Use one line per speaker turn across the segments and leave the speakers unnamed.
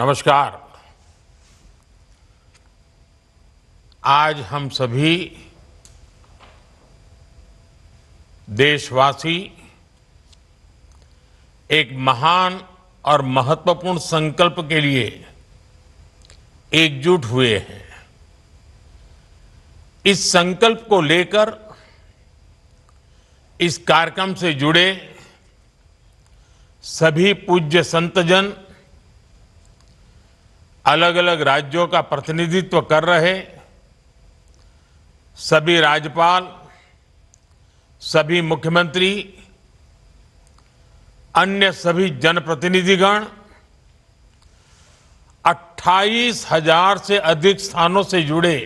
नमस्कार। आज हम सभी देशवासी एक महान और महत्वपूर्ण संकल्प के लिए एकजुट हुए हैं। इस संकल्प को लेकर इस कार्यक्रम से जुड़े सभी पूज्य संतजन, अलग अलग राज्यों का प्रतिनिधित्व कर रहे सभी राज्यपाल, सभी मुख्यमंत्री, अन्य सभी जनप्रतिनिधिगण, 28,000 से अधिक स्थानों से जुड़े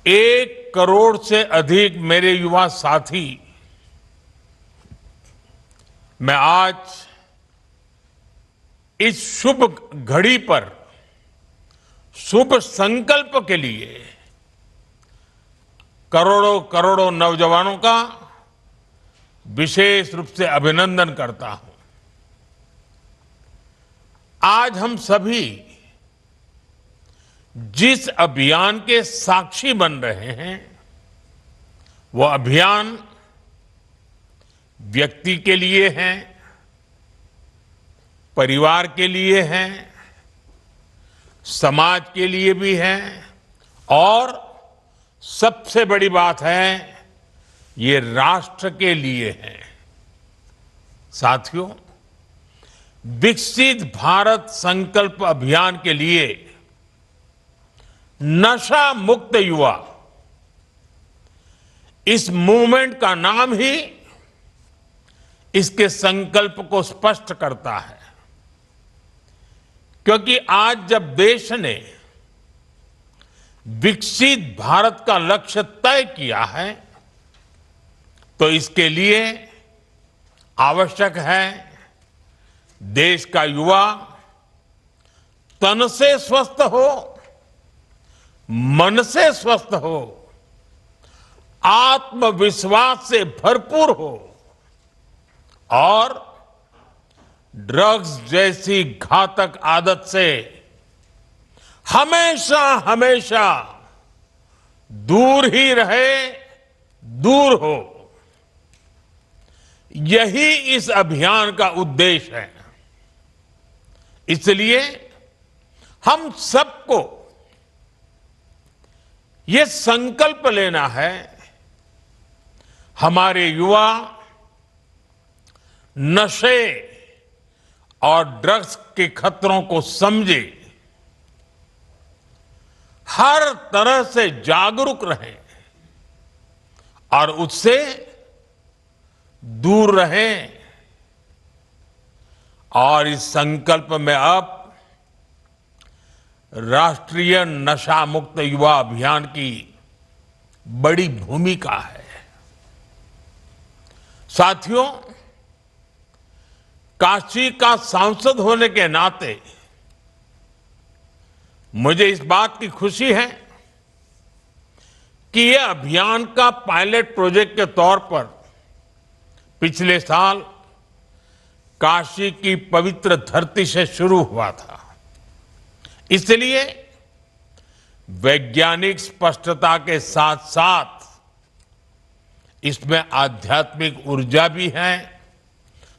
1 करोड़ से अधिक मेरे युवा साथी, मैं आज इस शुभ घड़ी पर शुभ संकल्प के लिए करोड़ों करोड़ों नौजवानों का विशेष रूप से अभिनंदन करता हूं। आज हम सभी जिस अभियान के साक्षी बन रहे हैं, वो अभियान व्यक्ति के लिए है, परिवार के लिए है, समाज के लिए भी है और सबसे बड़ी बात है, ये राष्ट्र के लिए है। साथियों, विकसित भारत संकल्प अभियान के लिए नशा मुक्त युवा, इस मूवमेंट का नाम ही इसके संकल्प को स्पष्ट करता है। क्योंकि आज जब देश ने विकसित भारत का लक्ष्य तय किया है, तो इसके लिए आवश्यक है देश का युवा तन से स्वस्थ हो, मन से स्वस्थ हो, आत्मविश्वास से भरपूर हो और ड्रग्स जैसी घातक आदत से हमेशा हमेशा दूर ही रहे, दूर हो। यही इस अभियान का उद्देश्य है। इसलिए हम सबको ये संकल्प लेना है, हमारे युवा नशे और ड्रग्स के खतरों को समझे, हर तरह से जागरूक रहें और उससे दूर रहें। और इस संकल्प में अब राष्ट्रीय नशा मुक्त युवा अभियान की बड़ी भूमिका है। साथियों, काशी का सांसद होने के नाते मुझे इस बात की खुशी है कि यह अभियान का पायलट प्रोजेक्ट के तौर पर पिछले साल काशी की पवित्र धरती से शुरू हुआ था। इसलिए वैज्ञानिक स्पष्टता के साथ साथ इसमें आध्यात्मिक ऊर्जा भी है,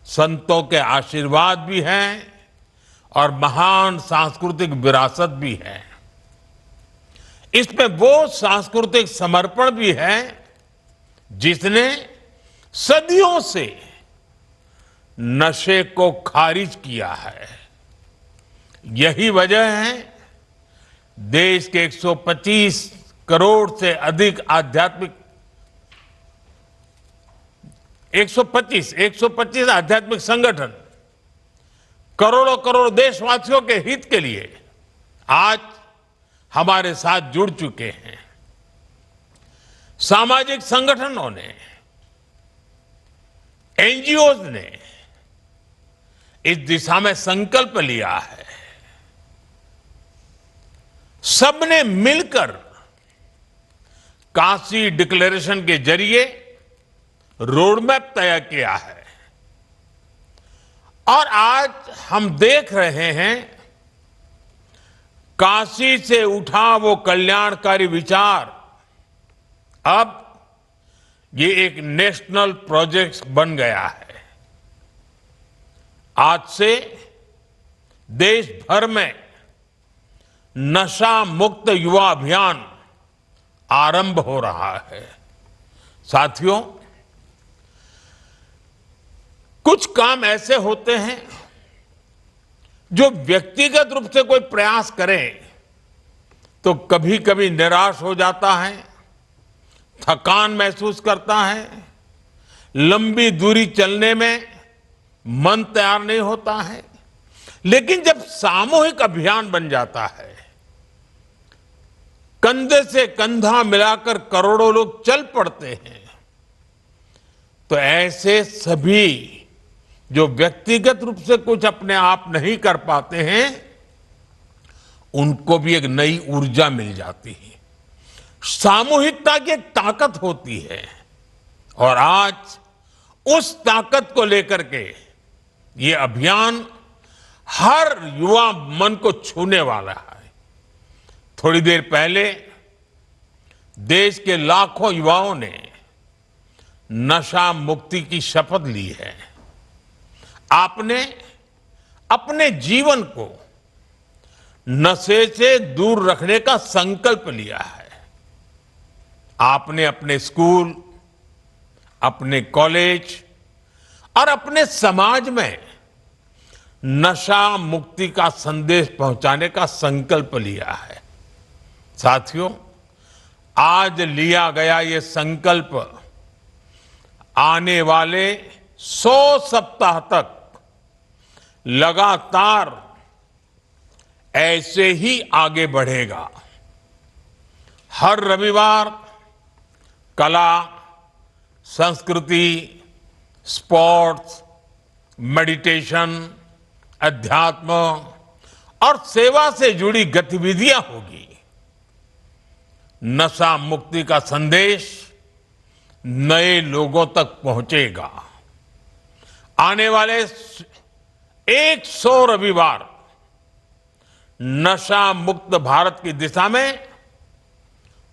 संतों के आशीर्वाद भी हैं और महान सांस्कृतिक विरासत भी है। इसमें वो सांस्कृतिक समर्पण भी है जिसने सदियों से नशे को खारिज किया है। यही वजह है देश के 125 करोड़ से अधिक आध्यात्मिक 125 आध्यात्मिक संगठन करोड़ों करोड़ देशवासियों के हित के लिए आज हमारे साथ जुड़ चुके हैं। सामाजिक संगठनों ने, एनजीओज ने इस दिशा में संकल्प लिया है। सबने मिलकर काशी डिक्लेरेशन के जरिए रोड मैप तय किया है और आज हम देख रहे हैं काशी से उठा वो कल्याणकारी विचार अब ये एक नेशनल प्रोजेक्ट बन गया है। आज से देश भर में नशा मुक्त युवा अभियान आरंभ हो रहा है। साथियों, कुछ काम ऐसे होते हैं जो व्यक्तिगत रूप से कोई प्रयास करे तो कभी कभी निराश हो जाता है, थकान महसूस करता है, लंबी दूरी चलने में मन तैयार नहीं होता है। लेकिन जब सामूहिक अभियान बन जाता है, कंधे से कंधा मिलाकर करोड़ों लोग चल पड़ते हैं, तो ऐसे सभी जो व्यक्तिगत रूप से कुछ अपने आप नहीं कर पाते हैं, उनको भी एक नई ऊर्जा मिल जाती है। सामूहिकता की एक ताकत होती है और आज उस ताकत को लेकर के ये अभियान हर युवा मन को छूने वाला है। थोड़ी देर पहले देश के लाखों युवाओं ने नशा मुक्ति की शपथ ली है। आपने अपने जीवन को नशे से दूर रखने का संकल्प लिया है। आपने अपने स्कूल, अपने कॉलेज और अपने समाज में नशा मुक्ति का संदेश पहुंचाने का संकल्प लिया है। साथियों, आज लिया गया ये संकल्प आने वाले 100 सप्ताह तक लगातार ऐसे ही आगे बढ़ेगा। हर रविवार कला, संस्कृति, स्पोर्ट्स, मेडिटेशन, अध्यात्म और सेवा से जुड़ी गतिविधियां होगी। नशा मुक्ति का संदेश नए लोगों तक पहुंचेगा। आने वाले 100 रविवार नशा मुक्त भारत की दिशा में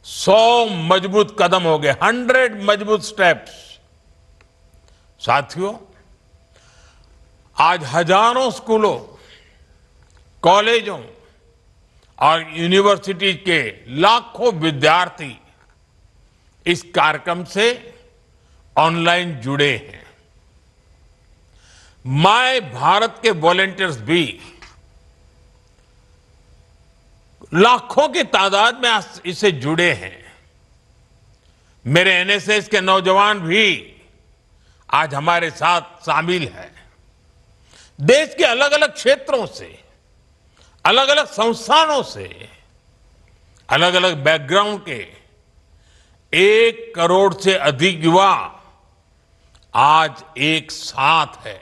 100 मजबूत कदम हो गए, 100 मजबूत स्टेप्स। साथियों, आज हजारों स्कूलों, कॉलेजों और यूनिवर्सिटी के लाखों विद्यार्थी इस कार्यक्रम से ऑनलाइन जुड़े हैं। माय भारत के वॉलंटियर्स भी लाखों की तादाद में इससे जुड़े हैं। मेरे एनएसएस के नौजवान भी आज हमारे साथ शामिल हैं। देश के अलग अलग क्षेत्रों से, अलग अलग संस्थानों से, अलग अलग बैकग्राउंड के 1 करोड़ से अधिक युवा आज एक साथ है।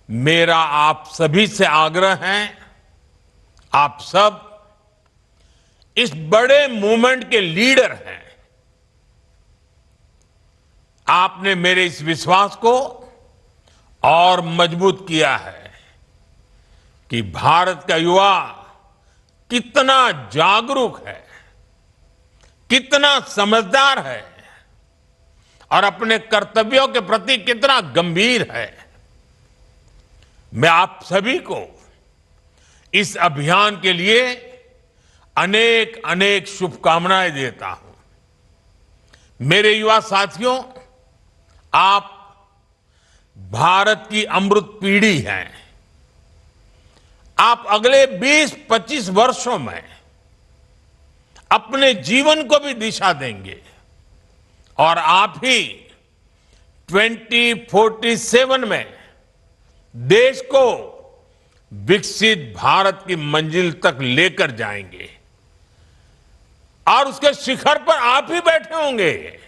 मेरा आप सभी से आग्रह है, आप सब इस बड़े मूवमेंट के लीडर हैं। आपने मेरे इस विश्वास को और मजबूत किया है कि भारत का युवा कितना जागरूक है, कितना समझदार है और अपने कर्तव्यों के प्रति कितना गंभीर है। मैं आप सभी को इस अभियान के लिए अनेक अनेक शुभकामनाएं देता हूं। मेरे युवा साथियों, आप भारत की अमृत पीढ़ी हैं। आप अगले 20-25 वर्षों में अपने जीवन को भी दिशा देंगे और आप ही 2047 में देश को विकसित भारत की मंजिल तक लेकर जाएंगे और उसके शिखर पर आप ही बैठे होंगे।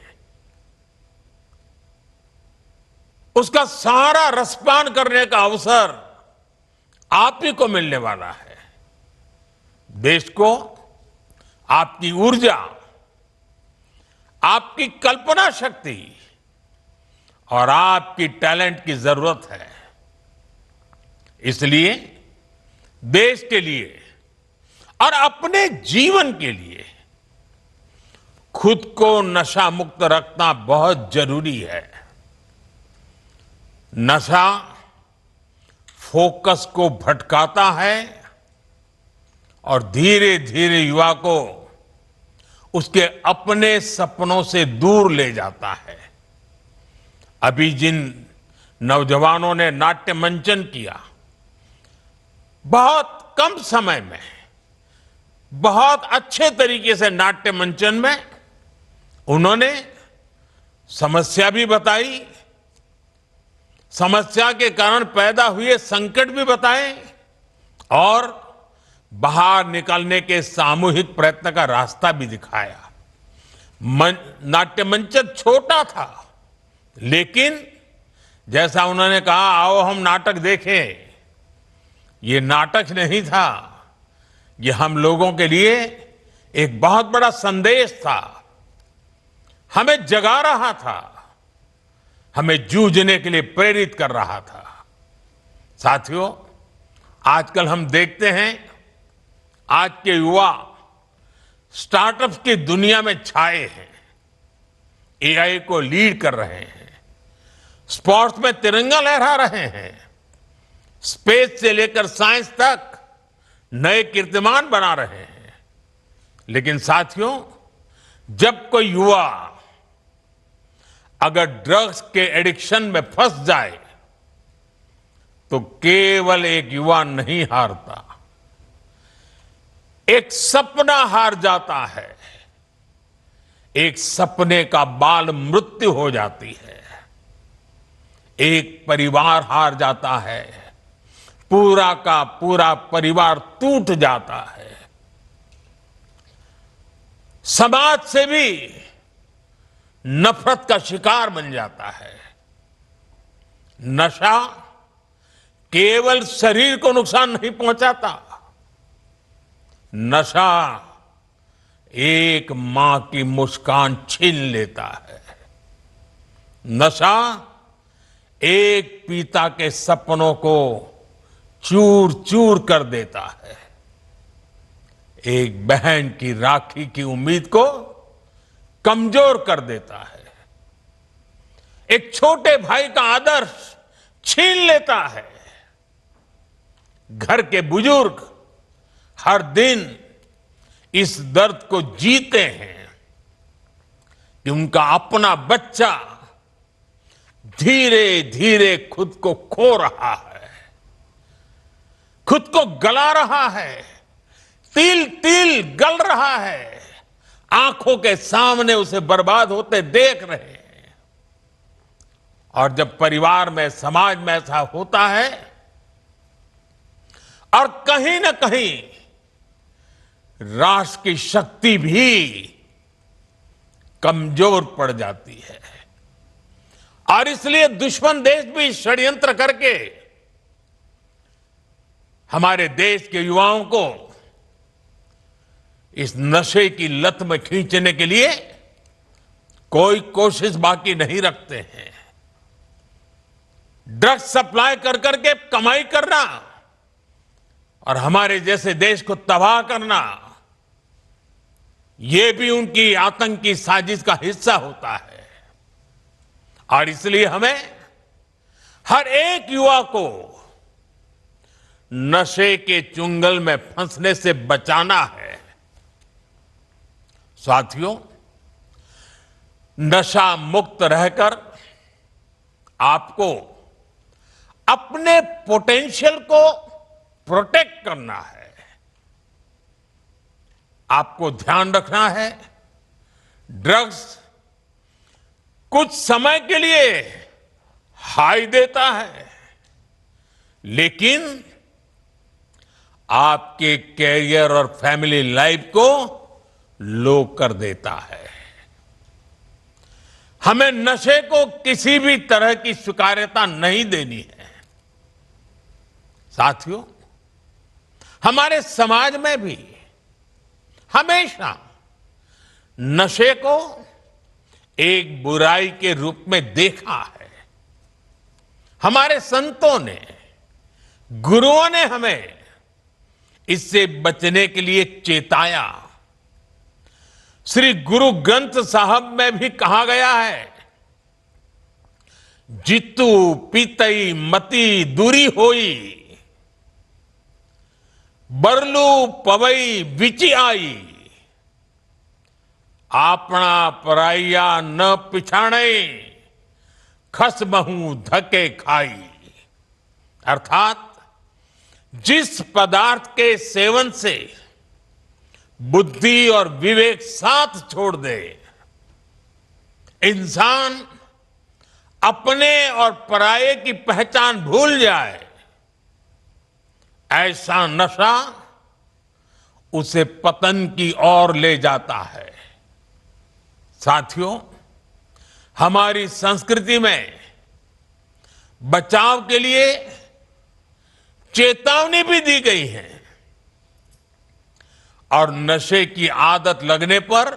उसका सारा रसपान करने का अवसर आप ही को मिलने वाला है। देश को आपकी ऊर्जा, आपकी कल्पना शक्ति और आपकी टैलेंट की जरूरत है। इसलिए देश के लिए और अपने जीवन के लिए खुद को नशा मुक्त रखना बहुत जरूरी है। नशा फोकस को भटकाता है और धीरे धीरे युवा को उसके अपने सपनों से दूर ले जाता है। अभी जिन नौजवानों ने नाट्य मंचन किया, बहुत कम समय में बहुत अच्छे तरीके से नाट्य मंचन में उन्होंने समस्या भी बताई, समस्या के कारण पैदा हुए संकट भी बताए और बाहर निकलने के सामूहिक प्रयत्न का रास्ता भी दिखाया। नाट्य मंचन छोटा था, लेकिन जैसा उन्होंने कहा, आओ हम नाटक देखें, ये नाटक नहीं था, ये हम लोगों के लिए एक बहुत बड़ा संदेश था, हमें जगा रहा था, हमें जूझने के लिए प्रेरित कर रहा था। साथियों, आजकल हम देखते हैं आज के युवा स्टार्टअप्स की दुनिया में छाए हैं, एआई को लीड कर रहे हैं, स्पोर्ट्स में तिरंगा लहरा रहे हैं, स्पेस से लेकर साइंस तक नए कीर्तिमान बना रहे हैं। लेकिन साथियों, जब कोई युवा अगर ड्रग्स के एडिक्शन में फंस जाए तो केवल एक युवा नहीं हारता, एक सपना हार जाता है, एक सपने का बाल मृत्यु हो जाती है, एक परिवार हार जाता है, पूरा का पूरा परिवार टूट जाता है, समाज से भी नफरत का शिकार बन जाता है। नशा केवल शरीर को नुकसान नहीं पहुंचाता, नशा एक मां की मुस्कान छीन लेता है, नशा एक पिता के सपनों को चूर चूर कर देता है, एक बहन की राखी की उम्मीद को कमजोर कर देता है, एक छोटे भाई का आदर्श छीन लेता है। घर के बुजुर्ग हर दिन इस दर्द को जीते हैं कि उनका अपना बच्चा धीरे धीरे खुद को खो रहा है, खुद को गला रहा है, तिल तिल गल रहा है, आंखों के सामने उसे बर्बाद होते देख रहे हैं। और जब परिवार में, समाज में ऐसा होता है और कहीं ना कहीं राष्ट्र की शक्ति भी कमजोर पड़ जाती है और इसलिए दुश्मन देश भी षड्यंत्र करके हमारे देश के युवाओं को इस नशे की लत में खींचने के लिए कोई कोशिश बाकी नहीं रखते हैं। ड्रग्स सप्लाई कर करके कमाई करना और हमारे जैसे देश को तबाह करना, यह भी उनकी आतंकी साजिश का हिस्सा होता है। और इसलिए हमें हर एक युवा को नशे के चुंगल में फंसने से बचाना है। साथियों, नशा मुक्त रहकर आपको अपने पोटेंशियल को प्रोटेक्ट करना है। आपको ध्यान रखना है, ड्रग्स कुछ समय के लिए हाई देता है, लेकिन आपके कैरियर और फैमिली लाइफ को लो कर देता है। हमें नशे को किसी भी तरह की स्वीकार्यता नहीं देनी है। साथियों, हमारे समाज में भी हमेशा नशे को एक बुराई के रूप में देखा है। हमारे संतों ने गुरुओं ने हमें इससे बचने के लिए चेताया। श्री गुरु ग्रंथ साहब में भी कहा गया है, जितु पीतई मति दूरी होई, बरलू पवई विचि आई, आपना पराइया न पिछाणे, खस बहु धके खाई। अर्थात जिस पदार्थ के सेवन से बुद्धि और विवेक साथ छोड़ दे, इंसान अपने और पराये की पहचान भूल जाए, ऐसा नशा उसे पतन की ओर ले जाता है। साथियों, हमारी संस्कृति में बचाव के लिए चेतावनी भी दी गई है और नशे की आदत लगने पर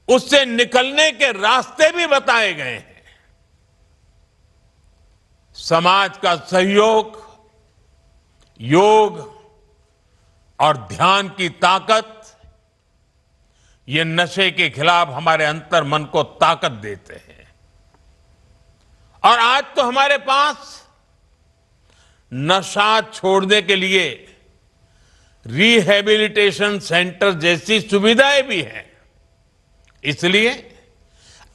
उससे निकलने के रास्ते भी बताए गए हैं। समाज का सहयोग, योग और ध्यान की ताकत, ये नशे के खिलाफ हमारे अंतर मन को ताकत देते हैं। और आज तो हमारे पास नशा छोड़ने के लिए रिहैबिलिटेशन सेंटर जैसी सुविधाएं भी हैं। इसलिए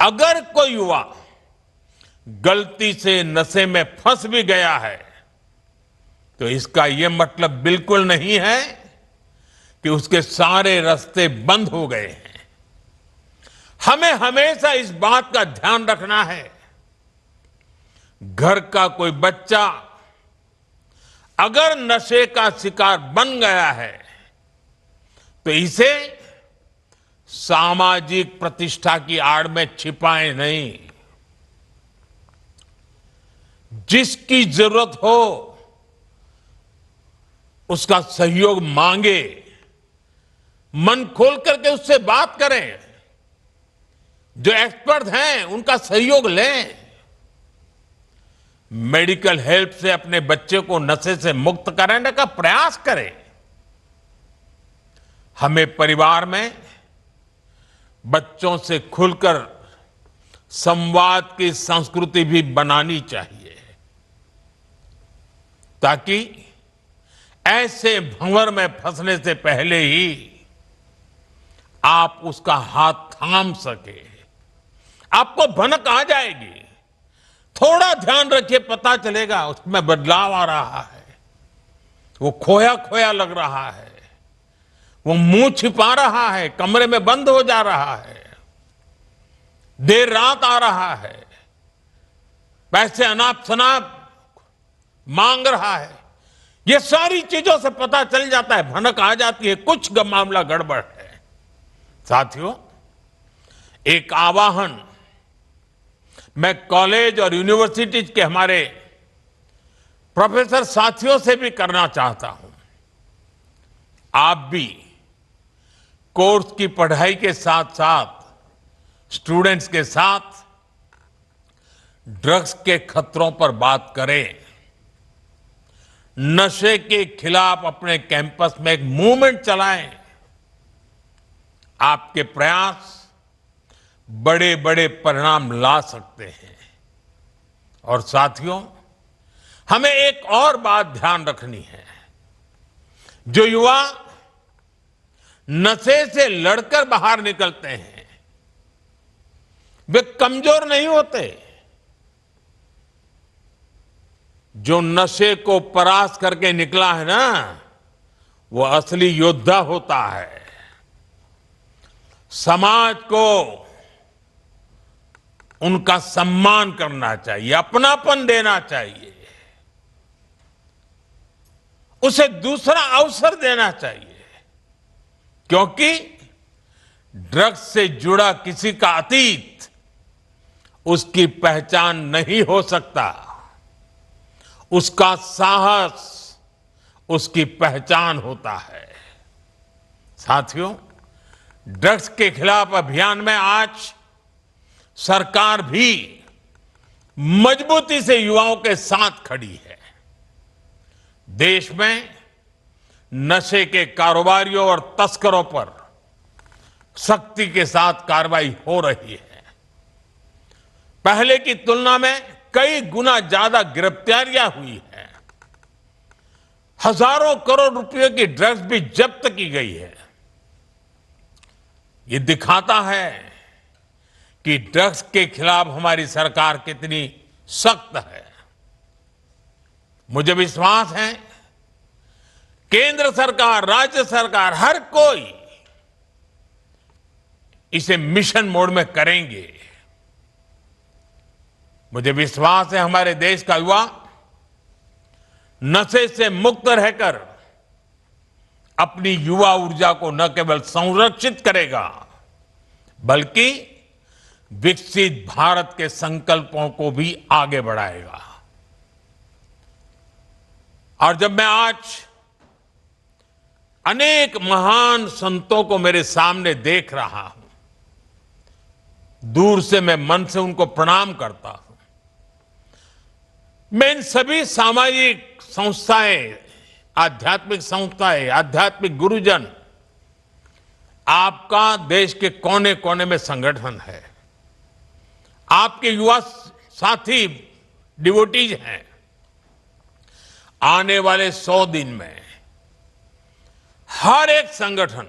अगर कोई युवा गलती से नशे में फंस भी गया है, तो इसका यह मतलब बिल्कुल नहीं है कि उसके सारे रास्ते बंद हो गए हैं। हमें हमेशा इस बात का ध्यान रखना है, घर का कोई बच्चा अगर नशे का शिकार बन गया है, तो इसे सामाजिक प्रतिष्ठा की आड़ में छिपाए नहीं। जिसकी जरूरत हो उसका सहयोग मांगे, मन खोल करके उससे बात करें, जो एक्सपर्ट हैं उनका सहयोग लें, मेडिकल हेल्प से अपने बच्चे को नशे से मुक्त कराने का प्रयास करें। हमें परिवार में बच्चों से खुलकर संवाद की संस्कृति भी बनानी चाहिए, ताकि ऐसे भंवर में फंसने से पहले ही आप उसका हाथ थाम सके। आपको भनक आ जाएगी, थोड़ा ध्यान रखिए, पता चलेगा उसमें बदलाव आ रहा है, वो खोया खोया लग रहा है, वो मुंह छिपा रहा है, कमरे में बंद हो जा रहा है, देर रात आ रहा है, पैसे अनाप शनाप मांग रहा है। ये सारी चीजों से पता चल जाता है, भनक आ जाती है, कुछ मामला गड़बड़ है। साथियों, एक आवाहन मैं कॉलेज और यूनिवर्सिटीज के हमारे प्रोफेसर साथियों से भी करना चाहता हूं। आप भी कोर्स की पढ़ाई के साथ साथ स्टूडेंट्स के साथ ड्रग्स के खतरों पर बात करें। नशे के खिलाफ अपने कैंपस में एक मूवमेंट चलाएं। आपके प्रयास बड़े बड़े परिणाम ला सकते हैं। और साथियों, हमें एक और बात ध्यान रखनी है, जो युवा नशे से लड़कर बाहर निकलते हैं, वे कमजोर नहीं होते। जो नशे को परास्त करके निकला है ना, वो असली योद्धा होता है। समाज को उनका सम्मान करना चाहिए, अपनापन देना चाहिए, उसे दूसरा अवसर देना चाहिए, क्योंकि ड्रग्स से जुड़ा किसी का अतीत उसकी पहचान नहीं हो सकता, उसका साहस उसकी पहचान होता है। साथियों, ड्रग्स के खिलाफ अभियान में आज सरकार भी मजबूती से युवाओं के साथ खड़ी है। देश में नशे के कारोबारियों और तस्करों पर सख्ती के साथ कार्रवाई हो रही है। पहले की तुलना में कई गुना ज्यादा गिरफ्तारियां हुई हैं। हजारों करोड़ रुपए की ड्रग्स भी जब्त की गई है। ये दिखाता है कि ड्रग्स के खिलाफ हमारी सरकार कितनी सख्त है। मुझे विश्वास है केंद्र सरकार, राज्य सरकार, हर कोई इसे मिशन मोड में करेंगे। मुझे विश्वास है हमारे देश का युवा नशे से मुक्त रहकर अपनी युवा ऊर्जा को न केवल संरक्षित करेगा बल्कि विकसित भारत के संकल्पों को भी आगे बढ़ाएगा। और जब मैं आज अनेक महान संतों को मेरे सामने देख रहा हूं, दूर से मैं मन से उनको प्रणाम करता हूं। मैं इन सभी सामाजिक संस्थाएं, आध्यात्मिक संस्थाएं, आध्यात्मिक गुरुजन, आपका देश के कोने कोने में संगठन है, आपके युवा साथी डिवोटीज हैं। आने वाले 100 दिन में हर एक संगठन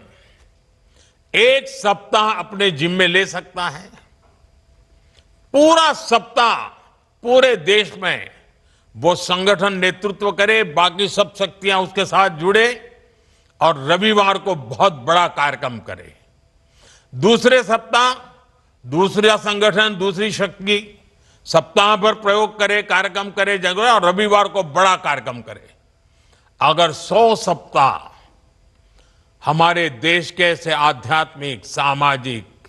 एक सप्ताह अपने जिम्मे ले सकता है। पूरा सप्ताह पूरे देश में वो संगठन नेतृत्व करे, बाकी सब शक्तियां उसके साथ जुड़े और रविवार को बहुत बड़ा कार्यक्रम करे। दूसरे सप्ताह दूसरा संगठन, दूसरी शक्ति सप्ताह भर प्रयोग करे, कार्यक्रम करे जगह, और रविवार को बड़ा कार्यक्रम करे। अगर 100 सप्ताह हमारे देश के ऐसे आध्यात्मिक, सामाजिक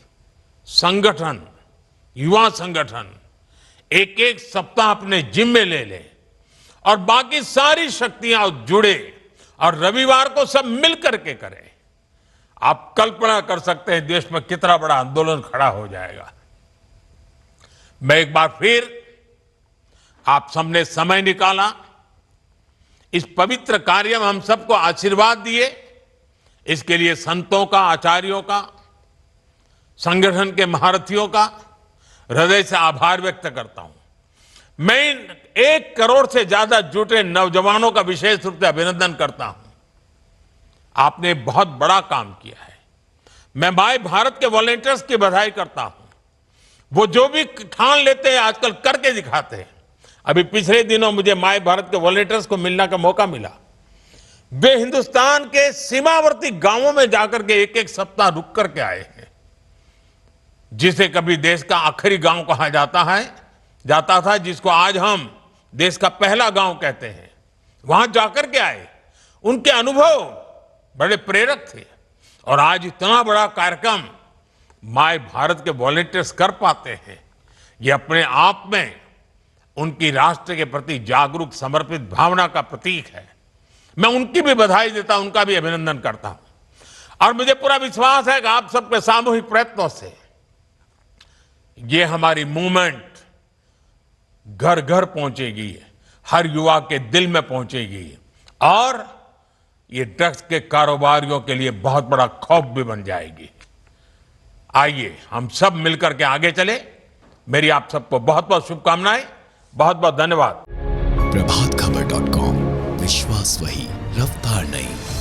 संगठन, युवा संगठन एक एक सप्ताह अपने जिम्मे ले ले और बाकी सारी शक्तियां जुड़े और रविवार को सब मिल करके करें, आप कल्पना कर सकते हैं देश में कितना बड़ा आंदोलन खड़ा हो जाएगा। मैं एक बार फिर आप सबने समय निकाला, इस पवित्र कार्य में हम सबको आशीर्वाद दिए, इसके लिए संतों का, आचार्यों का, संगठन के महारथियों का हृदय से आभार व्यक्त करता हूं। मैं 1 करोड़ से ज्यादा जुटे नौजवानों का विशेष रूप से अभिनंदन करता हूं। आपने बहुत बड़ा काम किया है। मैं माय भारत के वॉलंटियर्स की बधाई करता हूं। वो जो भी ठान लेते हैं आजकल करके दिखाते हैं। अभी पिछले दिनों मुझे माय भारत के वॉलंटियर्स को मिलने का मौका मिला। वे हिंदुस्तान के सीमावर्ती गांवों में जाकर के एक एक सप्ताह रुक करके आए हैं। जिसे कभी देश का आखिरी गांव कहा जाता था, जिसको आज हम देश का पहला गांव कहते हैं, वहां जाकर के आए। उनके अनुभव बड़े प्रेरक थे और आज इतना बड़ा कार्यक्रम माय भारत के वॉलंटियर्स कर पाते हैं, ये अपने आप में उनकी राष्ट्र के प्रति जागरूक, समर्पित भावना का प्रतीक है। मैं उनकी भी बधाई देता हूं, उनका भी अभिनंदन करता हूं। और मुझे पूरा विश्वास है कि आप सबके सामूहिक प्रयत्नों से ये हमारी मूवमेंट घर घर पहुंचेगी, हर युवा के दिल में पहुंचेगी और ये ड्रग्स के कारोबारियों के लिए बहुत बड़ा खौफ भी बन जाएगी। आइए हम सब मिलकर के आगे चले। मेरी आप सबको बहुत बहुत शुभकामनाएं, बहुत बहुत धन्यवाद।
प्रभातखबर.com, विश्वास वही, रफ्तार नहीं।